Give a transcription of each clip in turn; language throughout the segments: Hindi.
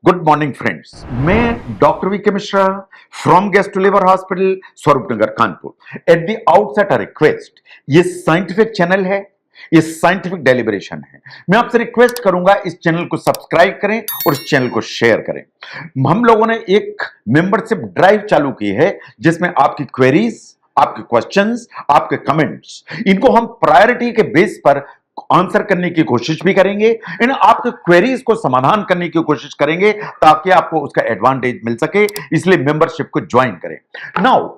गुड मॉर्निंग फ्रेंड्स, मैं doctor V K Mishra from gastro liver hospital Swaroop Nagar Kanpur. At the outset a request, ये साइंटिफिक चैनल है, ये साइंटिफिक डेलिब्रेशन है। मैं आपसे रिक्वेस्ट करूंगा इस चैनल को सब्सक्राइब करें और इस चैनल को शेयर करें। हम लोगों ने एक मेंबरशिप ड्राइव चालू की है जिसमें आपकी क्वेरीज, आपके क्वेश्चंस, आपके कमेंट्स, इनको हम प्रायोरिटी के बेस पर आंसर करने की कोशिश भी करेंगे। इन आपके क्वेरीज को समाधान करने की कोशिश करेंगे ताकि आपको उसका एडवांटेज मिल सके, इसलिए मेंबरशिप को ज्वाइन करें। नाउ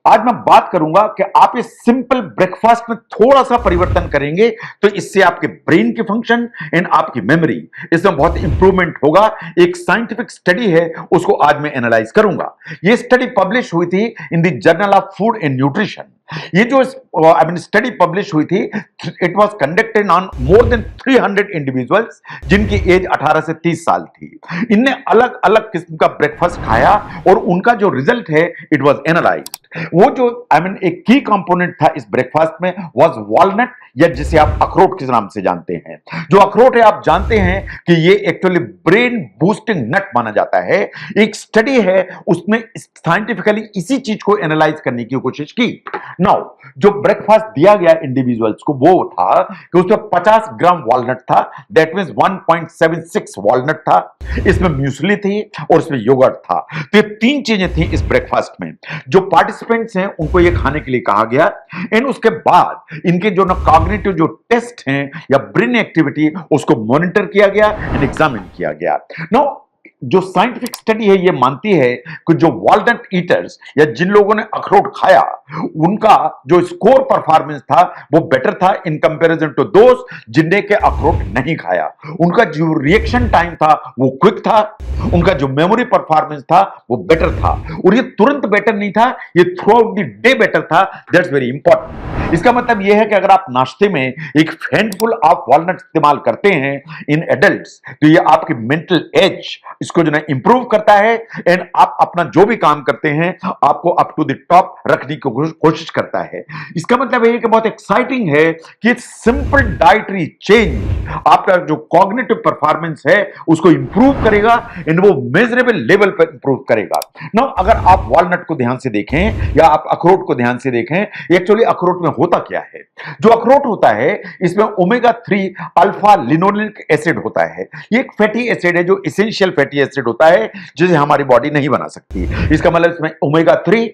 आज मैं बात करूंगा कि आप इस सिंपल ब्रेकफास्ट में थोड़ा सा परिवर्तन करेंगे तो इससे आपके ब्रेन की फंक्शन एंड आपकी मेमोरी, इसमें बहुत इंप्रूवमेंट होगा। एक साइंटिफिक स्टडी है, उसको आज मैं एनालाइज करूंगा। यह स्टडी पब्लिश हुई थी in the journal of food and nutrition. ये जो स्टडी पब्लिश हुई थी, it was conducted on more than 300 individuals जिनकी एज 18 से 30 साल थी। इनने अलग अलग किस्म का ब्रेकफास्ट खाया और उनका जो रिजल्ट है इट वाज एनालाइज्ड। वो जो एक की कंपोनेंट था इस ब्रेकफास्ट में वाज वॉलनट, या जिसे आप अखरोट के नाम से जानते हैं। जो अखरोट है आप जानते हैं कि ये एक्चुअली ब्रेन बूस्टिंग नट माना जाता है। एक स्टडी है, उसमें साइंटिफिकली इसी चीज को एनालाइज करने की कोशिश की। नाउ जो ब्रेकफास्ट दिया गया इंडिविजुअल्स को वो था कि उसमें 50 ग्राम वॉलनट था, दैट मींस 1.76 वॉलनट था। इसमें म्यूसली थी और इसमें योगर्ट था। तो ये तीन चीजें थी इस ब्रेकफास्ट में। जो पार्टिसिपेंट्स हैं उनको ये खाने के लिए कहा गया एंड उसके बाद इनके जो कॉग्निटिव जो टेस्ट हैं या ब्रेन एक्टिविटी, उसको मॉनिटर किया गया एंड एग्जामिन किया गया। नाउ जो साइंटिफिक स्टडी है ये मानती है कि जो वॉलनट ईटर्स या जिन लोगों ने अखरोट खाया, उनका जो स्कोर परफॉर्मेंस था वो बेटर था इन कंपैरिजन टू दोस्त जिनने के अखरोट नहीं खाया। उनका जो रिएक्शन टाइम था वो क्विक था, उनका जो मेमोरी परफॉर्मेंस था वो बेटर था। और ये तुरंत बेटर नहीं था, ये throughout the day better था। That's very important. इसका मतलब यह है कि अगर आप नाश्ते में एक हैंडफुल ऑफ वॉलनट इस्तेमाल करते हैं इन एडल्ट्स, तो ये आपकी मेंटल एज इसको जो है इंप्रूव करता है एंड आप अपना जो भी काम करते हैं आपको अप टू द टॉप रखने की कोशिश करता है। इसका मतलब है कि बहुत एक्साइटिंग है कि सिंपल डाइटरी चेंज आपका जो कॉग्निटिव परफॉर्मेंस है उसको इंप्रूव करेगा एंड वो मेजरेबल लेवल पर इंप्रूव करेगा। नाउ अगर आप वॉलनट को ध्यान से देखें या आप अखरोट को ध्यान से देखें, एक्चुअली अखरोट में होता क्या है। जो अखरोट होता है इसमें ओमेगा 3 अल्फा लिनोलेनिक एसिड होता है। ये एक फैटी एसिड है जो एसेंशियल फैटी एसिड होता है जिसे हमारी बॉडी नहीं बना सकती। इसका मतलब इसमें omega 3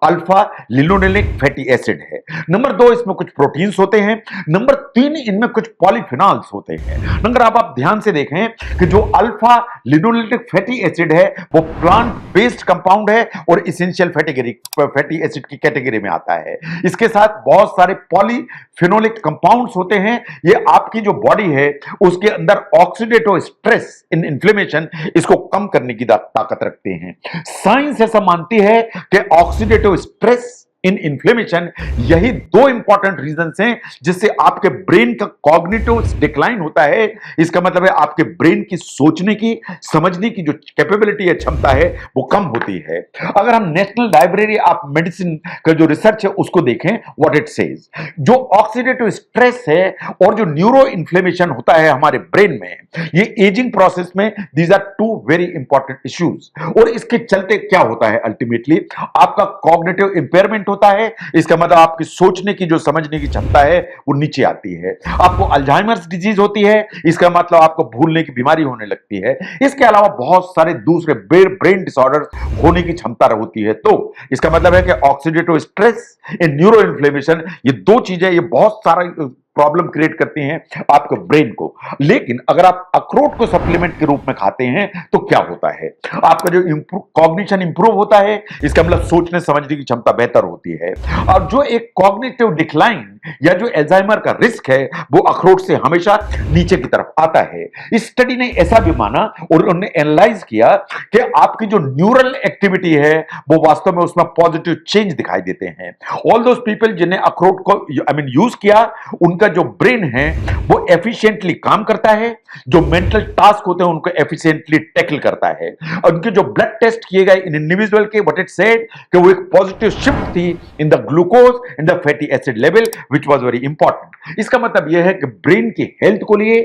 alpha linolenic fatty acid है। नंबर 2 इसमें कुछ प्रोटीन्स होते हैं। नंबर 3 इनमें कुछ पॉलीफिनॉल्स होते हैं। अगर आप ध्यान से देखें कि जो अल्फा लिनोलेनिक फैटी एसिड है वो प्लांट बेस्ड कंपाउंड है और एसेंशियल फैटी एसिड की कैटेगरी में आता है। इसके साथ बहुत सारे पॉलीफिनोलिक कंपाउंड्स होते हैं। ये आपकी जो बॉडी है उसके अंदर ऑक्सीडेटिव स्ट्रेस इन इन्फ्लेमेशन इसको कम करने की ताकत रखते हैं। साइंस ऐसा मानती है कि ऑक्सीडेटिव स्ट्रेस इन इन्फ्लेमेशन, यही दो इंपॉर्टेंट रीजंस हैं जिससे आपके ब्रेन का कॉग्निटिव डिक्लाइन होता है। इसका मतलब है आपके ब्रेन की सोचने की, समझने की जो कैपेबिलिटी है, क्षमता है, वो कम होती है। अगर हम नेशनल लाइब्रेरी ऑफ मेडिसिन का जो रिसर्च है उसको देखें, व्हाट इट सेज, जो ऑक्सीडेटिव स्ट्रेस है और जो न्यूरो इन्फ्लेमेशन होता है हमारे ब्रेन में, ये एजिंग प्रोसेस में these are two very important issues. और इसके चलते क्या होता है, अल्टीमेटली आपका कॉग्निटिव इंपेयरमेंट होता है। इसका मतलब आपकी सोचने की जो समझने की क्षमता है वो नीचे आती है। आपको अल्जाइमर्स डिजीज होती है, इसका मतलब आपको भूलने की बीमारी होने लगती है। इसके अलावा बहुत सारे दूसरे ब्रेन डिसऑर्डर्स होने की क्षमता होती है। तो इसका मतलब है कि oxidative stress and neuro inflammation, ये दो चीजें ये बहुत सारा प्रॉब्लम क्रिएट करती हैं आपके ब्रेन को। लेकिन अगर आप अखरोट को सप्लीमेंट के रूप में खाते हैं तो क्या होता है, आपका जो कॉग्निशन इंप्रूव होता है। इसका मतलब सोचने समझने की क्षमता बेहतर होती है। और जो एक कॉग्निटिव डिक्लाइन या जो अल्जाइमर का रिस्क है वो अखरोट से हमेशा नीचे की तरफ आता है। इस स्टडी ने ऐसा भी माना और उन्होंने एनालाइज किया कि आपकी जो न्यूरल एक्टिविटी है वो वास्तव में उसमें पॉजिटिव चेंज दिखाई देते हैं। ऑल दोस पीपल जिन्हें अखरोट को यूज किया, उनका जो ब्रेन है वो एफिशिएंटली काम करता है, जो मेंटल टास्क होते हैं उनको एफिशिएंटली टैकल करता है। और उनके जो ब्लड टेस्ट किए गए इन इंडिविजुअल के, व्हाट इट सेड कि वो एक पॉजिटिव शिफ्ट थी in the glucose and the fatty acid level, which was very important. इसका मतलब यह है कि ब्रेन की हेल्थ को लिए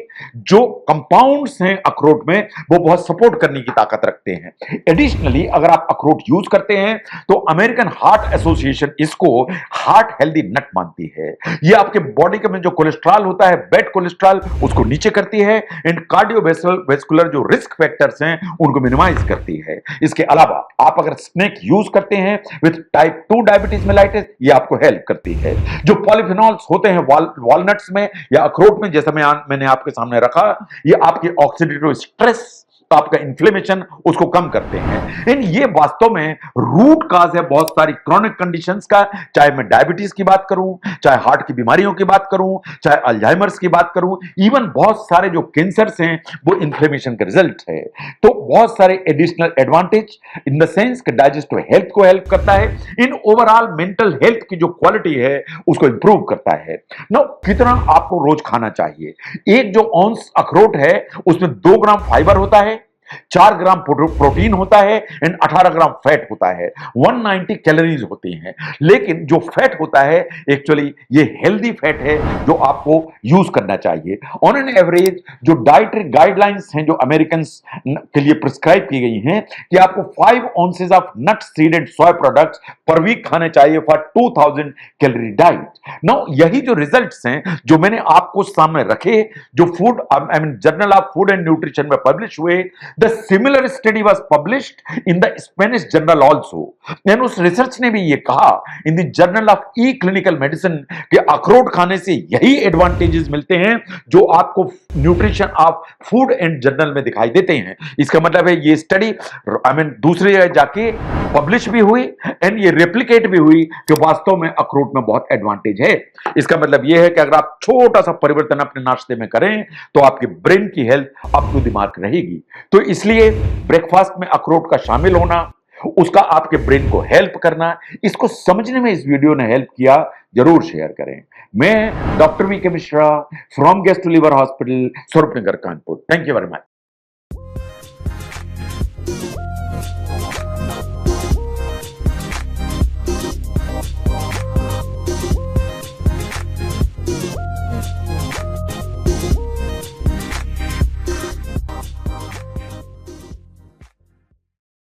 जो कंपाउंड्स हैं अखरोट में वो बहुत सपोर्ट करने की ताकत रखते हैं। एडिशनली अगर आप अखरोट यूज करते हैं तो अमेरिकन हार्ट एसोसिएशन इसको हार्ट हेल्दी नट मानती है। ये आपके बॉडी के में जो कोलेस्ट्रॉल होता है, बैड कोलेस्ट्रॉल, उसको नीचे करती है एंड कार्डियोवैस्कुलर जो रिस्क फैक्टर्स हैं उनको मिनिमाइज करती है। इसके अलावा आप अगर स्नेक यूज करते हैं विद टाइप 2 डायबिटीज मेलाइटिस, ये आपको हेल्प करती है। जो पॉलीफिनॉल्स होते हैं वॉलनट्स में या अखरोट में, जैसा मैंने आपके सामने रखा, ये आपके ऑक्सीडेटिव स्ट्रेस, आपका इन्फ्लेमेशन, उसको कम करते हैं। इन ये वास्तव में रूट काज है बहुत सारी क्रॉनिक कंडीशंस का, चाहे मैं डायबिटीज की बात करूं, चाहे हार्ट की बीमारियों की बात करूं, चाहे अल्जाइमर्स की बात करूं, इवन बहुत सारे जो कैंसर्स हैं वो इन्फ्लेमेशन का रिजल्ट है। तो बहुत सारे additional advantage in the sense कि डाइजेस्टिव हेल्थ को हेल्प करता है, इन ओवरऑल मेंटल हेल्थ की जो क्वालिटी है उसको इंप्रूव करता है। नाउ कितना आपको रोज खाना चाहिए? एक जो ऑन्स अखरोट है उसमें 2 ग्राम फाइबर होता है, 4 ग्राम प्रोटीन होता है एंड 18 ग्राम फैट होता है, 190 कैलोरीज होती हैं। लेकिन जो फैट होता है एक्चुअली ये हेल्दी फैट है जो आपको यूज करना चाहिए। ऑन एन एवरेज जो डाइटरी गाइडलाइंस हैं जो अमेरिकन के लिए प्रिस्क्राइब की गई हैं कि आपको 5 ounces of nut seed and soya products per week खाने चाहिए फॉर 2000 कैलोरी डाइट। नाउ यही जो रिजल्ट्स हैं जो मैंने आपको सामने रखे, जो food journal of food and nutrition में पब्लिश हुए, The similar study was published in the Spanish journal also. And उस रिसर्च ने भी ये कहा in the Journal of E-Clinical Medicine कि अखरोट खाने से यही एडवांटेजेस मिलते हैं जो आपको nutrition of food and journal में दिखाई देते हैं। इसका मतलब है ये स्टडी दूसरी जगह जाके पब्लिश भी हुई एंड ये रेप्लिकेट भी हुई कि वास्तव में अखरोट में बहुत एडवांटेज है। इसका मतलब ये है कि अगर आप छोटा सा परिवर्तन अपने नाश्ते में करें तो आपके ब्रेन की health up to the mark रहेगी। तो इसलिए ब्रेकफास्ट में अखरोट का शामिल होना, उसका आपके ब्रेन को हेल्प करना, इसको समझने में इस वीडियो ने हेल्प किया, जरूर शेयर करें। मैं doctor V K Mishra from gastro liver hospital, Swaroopnagar, Kanpur. Thank you very much.